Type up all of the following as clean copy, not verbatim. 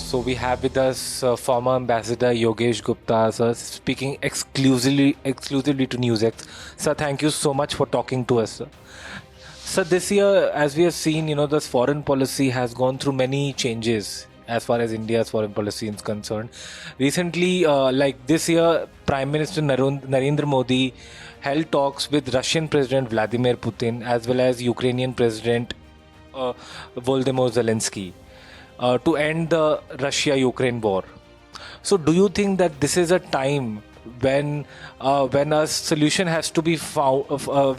So we have with us former Ambassador Yogesh Gupta, sir, speaking exclusively to Newsx. Sir, thank you so much for talking to us, sir. So this year, as we have seen, this foreign policy has gone through many changes as far as India's foreign policy is concerned. Recently, like this year, Prime Minister Narendra Modi held talks with Russian President Vladimir Putin as well as Ukrainian President Volodymyr Zelensky to end the Russia-Ukraine war. So, do you think that this is a time when a solution has to be found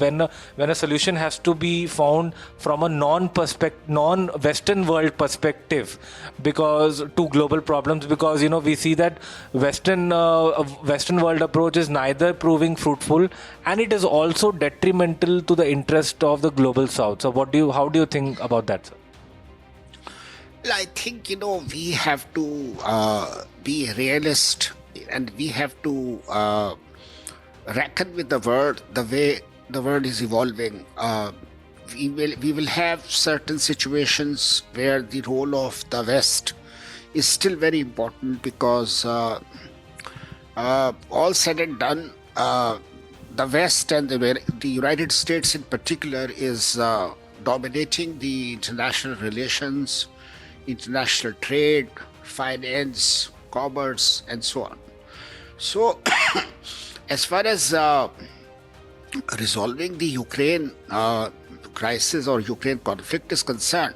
when a solution has to be found from a non-Western world perspective, because to global problems, because we see that Western world approach is neither proving fruitful and it is also detrimental to the interest of the global South. So how do you think about that, sir? Well, I think, we have to be realist, and we have to reckon with the world, the way the world is evolving. We will have certain situations where the role of the West is still very important, because all said and done, the West and the United States in particular is dominating the international relations, international trade, finance, commerce, and so on. So, as far as resolving the Ukraine crisis or Ukraine conflict is concerned,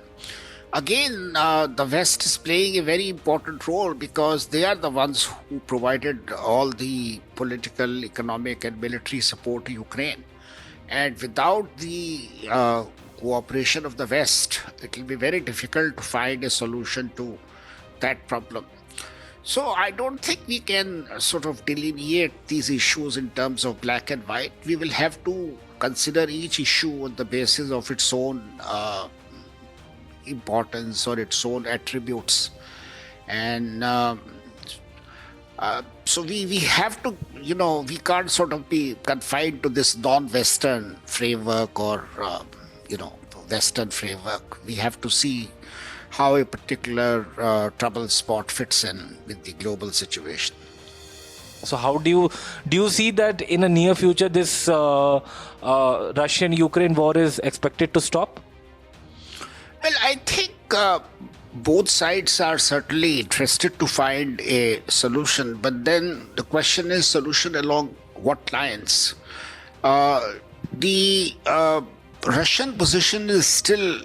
again, the West is playing a very important role, because they are the ones who provided all the political, economic, and military support to Ukraine. And without the cooperation of the West, it will be very difficult to find a solution to that problem. So I don't think we can sort of delineate these issues in terms of black and white. We will have to consider each issue on the basis of its own importance or its own attributes. And so we have to, we can't sort of be confined to this non-Western framework or, Western framework. We have to see how a particular trouble spot fits in with the global situation. So how do you see that in a near future this Russian-Ukraine war is expected to stop? Well, I think both sides are certainly interested to find a solution, but then the question is, solution along what lines? The Russian position is still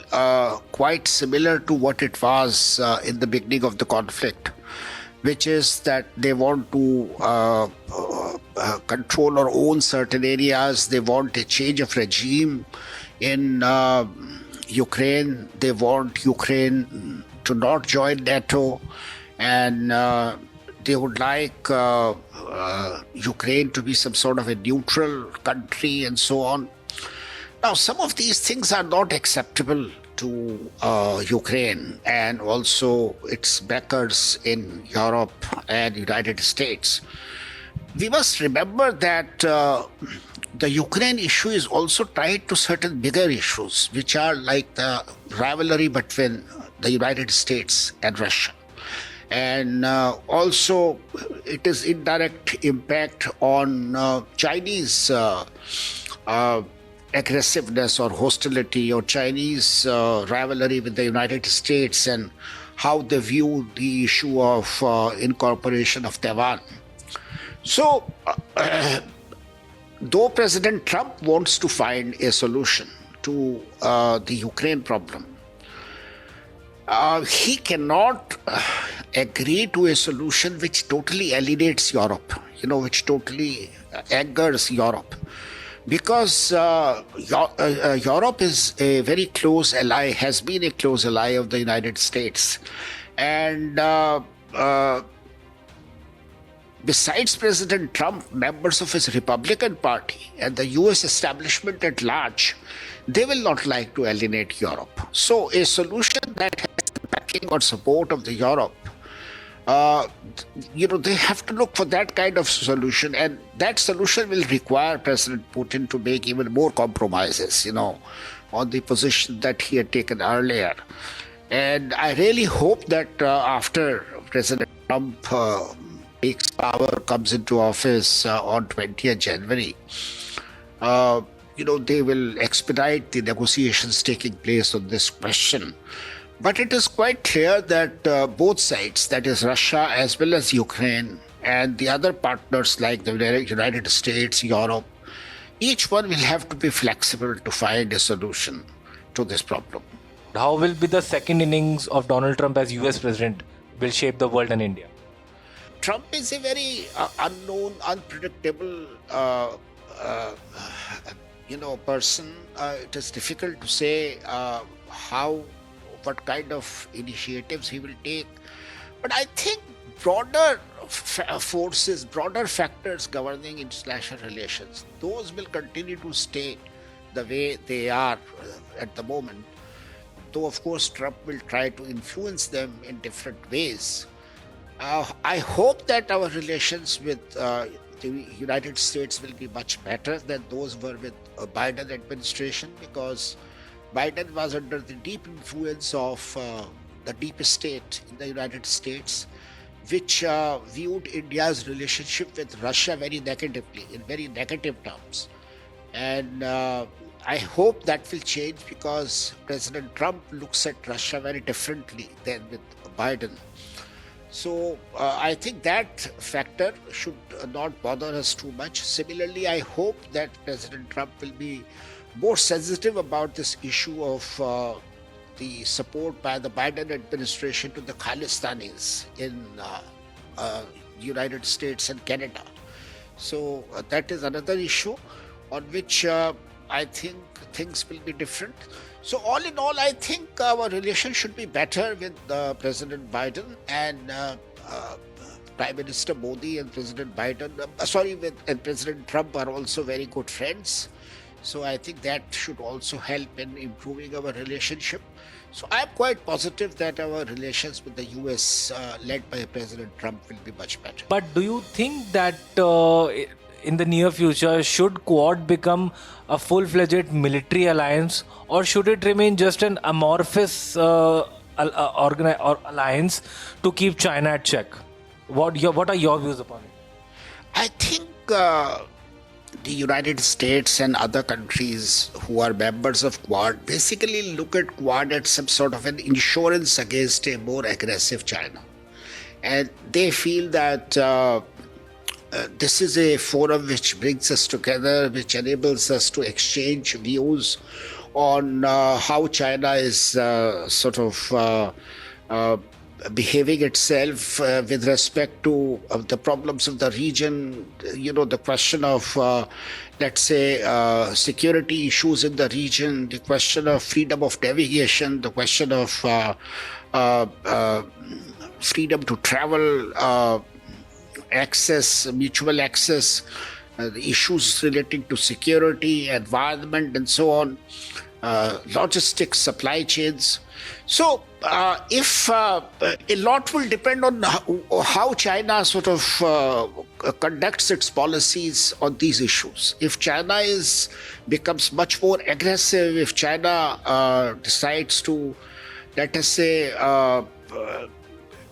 quite similar to what it was in the beginning of the conflict, which is that they want to control or own certain areas. They want a change of regime in Ukraine. They want Ukraine to not join NATO, and they would like Ukraine to be some sort of a neutral country and so on. Now, some of these things are not acceptable to Ukraine and also its backers in Europe and United States. We must remember that the Ukraine issue is also tied to certain bigger issues, which are like the rivalry between the United States and Russia. And also it is indirect impact on Chinese aggressiveness or hostility, or Chinese rivalry with the United States, and how they view the issue of incorporation of Taiwan. So, though President Trump wants to find a solution to the Ukraine problem, he cannot agree to a solution which totally alienates Europe, which totally angers Europe. Because Europe is a very close ally, has been a close ally of the United States. And besides President Trump, members of his Republican Party and the US establishment at large, they will not like to alienate Europe. So a solution that has the backing or support of the Europe, they have to look for that kind of solution, and that solution will require President Putin to make even more compromises, on the position that he had taken earlier. And I really hope that after President Trump takes power, comes into office on 20th January, they will expedite the negotiations taking place on this question. But it is quite clear that both sides, that is Russia as well as Ukraine, and the other partners like the United States, Europe, each one will have to be flexible to find a solution to this problem. How will be the second innings of Donald Trump as US president will shape the world and India? Trump is a very unknown, unpredictable, person. It is difficult to say what kind of initiatives he will take. But I think broader forces, broader factors governing international relations, those will continue to stay the way they are at the moment. Though, of course, Trump will try to influence them in different ways. I hope that our relations with the United States will be much better than those were with Biden administration, because Biden was under the deep influence of the deep state in the United States, which viewed India's relationship with Russia very negatively, in very negative terms. And I hope that will change, because President Trump looks at Russia very differently than with Biden. So I think that factor should not bother us too much. Similarly, I hope that President Trump will be more sensitive about this issue of the support by the Biden administration to the Khalistanis in United States and Canada. So that is another issue on which I think things will be different. So all in all, I think our relation should be better with President Biden and Prime Minister Modi, and President and President Trump are also very good friends. So I think that should also help in improving our relationship. So I'm quite positive that our relations with the US led by President Trump will be much better. But do you think that in the near future, should Quad become a full-fledged military alliance, or should it remain just an amorphous alliance to keep China at check? What are your views upon it? I think the United States and other countries who are members of Quad basically look at Quad as some sort of an insurance against a more aggressive China. And they feel that this is a forum which brings us together, which enables us to exchange views on how China is behaving itself with respect to the problems of the region, the question of, let's say, security issues in the region, the question of freedom of navigation, the question of freedom to travel, access, mutual access, the issues relating to security, environment, and so on, logistics, supply chains. So, if a lot will depend on how China conducts its policies on these issues. If China becomes much more aggressive, if China decides to, let us say,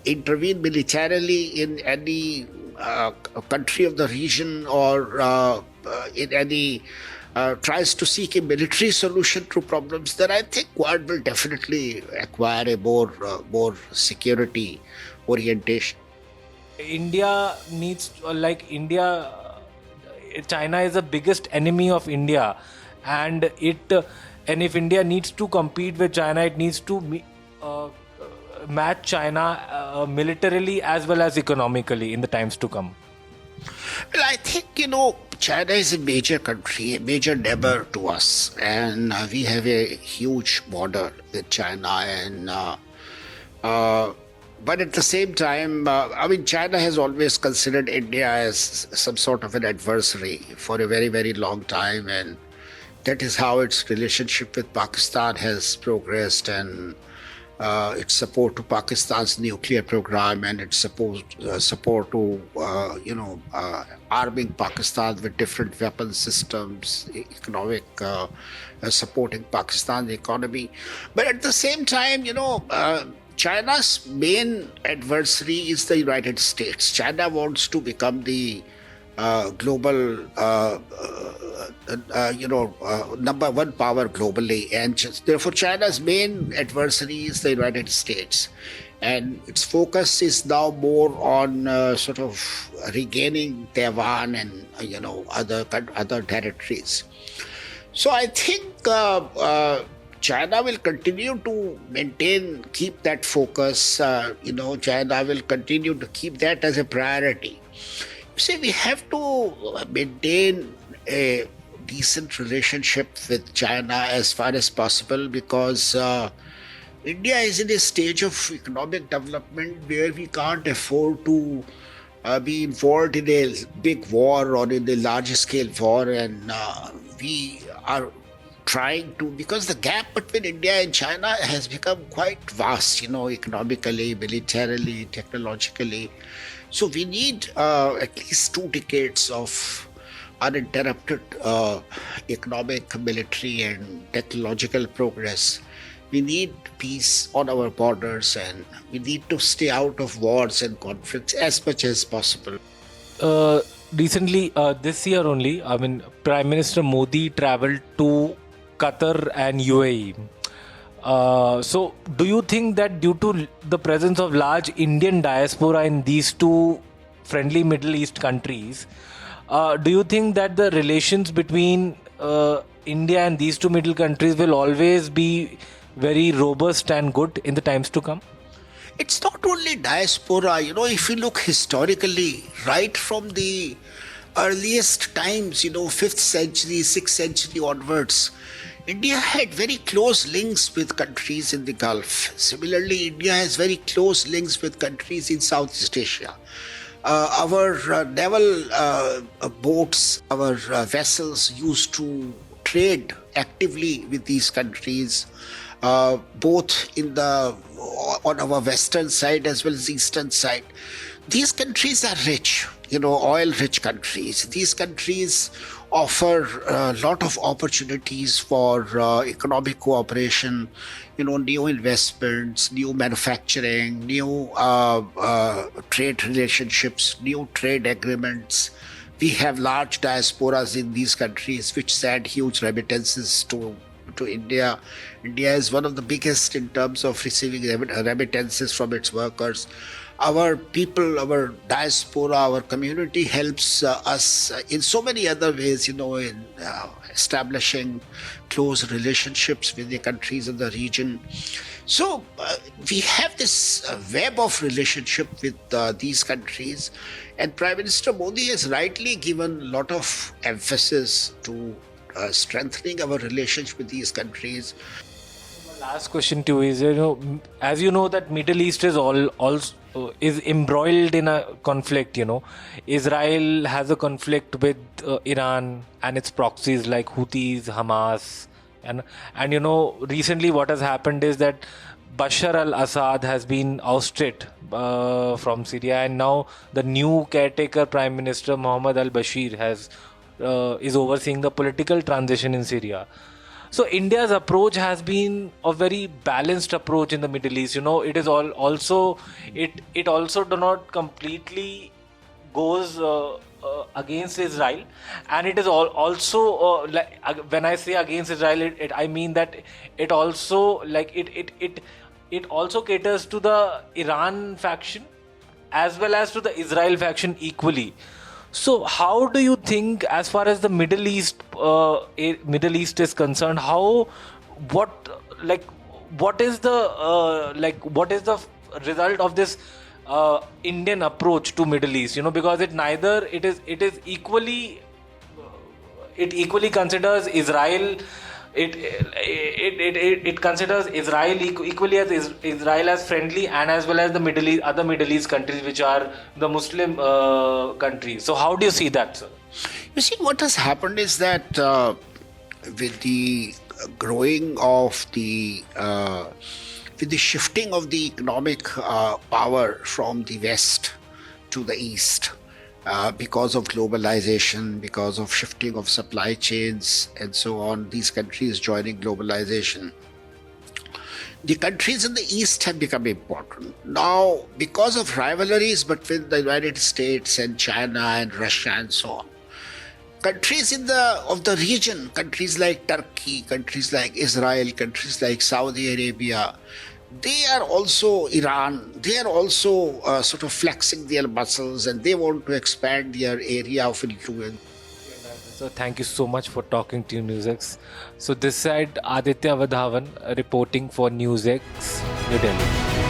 intervene militarily in any country of the region, or in any tries to seek a military solution to problems, then I think Quad will definitely acquire a more security orientation. China is the biggest enemy of India, and if India needs to compete with China, it needs to match China militarily as well as economically in the times to come. Well, I think, China is a major country, a major neighbor to us, and we have a huge border with China. And but at the same time, China has always considered India as some sort of an adversary for a very, very long time, and that is how its relationship with Pakistan has progressed, and its support to Pakistan's nuclear program, and its support to arming Pakistan with different weapon systems, economic supporting Pakistan's economy. But at the same time, China's main adversary is the United States. China wants to become the global, number one power globally, and therefore China's main adversary is the United States, and its focus is now more on sort of regaining Taiwan and other territories. So I think China will continue to keep that focus. China will continue to keep that as a priority. See, we have to maintain a decent relationship with China as far as possible, because India is in a stage of economic development where we can't afford to be involved in a big war or in a large scale war, and we are trying to, because the gap between India and China has become quite vast, economically, militarily, technologically. So we need at least 2 decades of uninterrupted economic, military, and technological progress. We need peace on our borders, and we need to stay out of wars and conflicts as much as possible. Recently, this year only, I mean, Prime Minister Modi traveled to Qatar and UAE. So, do you think that due to the presence of large Indian diaspora in these two friendly Middle East countries, do you think that the relations between India and these two middle countries will always be very robust and good in the times to come? It's not only diaspora, if you look historically, right from the earliest times, 5th century, 6th century onwards, India had very close links with countries in the Gulf. Similarly, India has very close links with countries in Southeast Asia. Our naval boats, our vessels used to trade actively with these countries, both on our western side as well as eastern side. These countries are rich, oil-rich countries. These countries offer a lot of opportunities for economic cooperation, new investments, new manufacturing, new trade relationships, new trade agreements. We have large diasporas in these countries which send huge remittances to India. India is one of the biggest in terms of receiving remittances from its workers. Our people, our diaspora, our community helps us in so many other ways, in establishing close relationships with the countries in the region. So we have this web of relationship with these countries, and Prime Minister Modi has rightly given a lot of emphasis to strengthening our relationship with these countries. Last question to you is, as you know, that Middle East is is embroiled in a conflict. Israel has a conflict with Iran and its proxies like Houthis, Hamas, and recently what has happened is that Bashar al-Assad has been ousted from Syria, and now the new caretaker Prime Minister Mohammed al-Bashir is overseeing the political transition in Syria. So India's approach has been a very balanced approach in the Middle East. It is also do not completely goes against Israel, and it is also when I say against Israel, I mean that it also it also caters to the Iran faction as well as to the Israel faction equally. So, how do you think, as far as the Middle East is concerned, what is the result of this Indian approach to Middle East? Because it equally considers Israel. It considers Israel equally as Israel as friendly, and as well as the other Middle East countries which are the Muslim countries. So how do you see that, sir? You see, what has happened is that with the growing of with the shifting of the economic power from the west to the east, because of globalization, because of shifting of supply chains and so on, these countries joining globalization, The countries in the East have become important. Now, because of rivalries between the United States and China and Russia and so on, countries of the region, countries like Turkey, countries like Israel, countries like Saudi Arabia, they are also Iran, they are also sort of flexing their muscles, and they want to expand their area of influence. So thank you so much for talking to Newsx. So this side Aditya Wadhawan reporting for Newsx, New Delhi.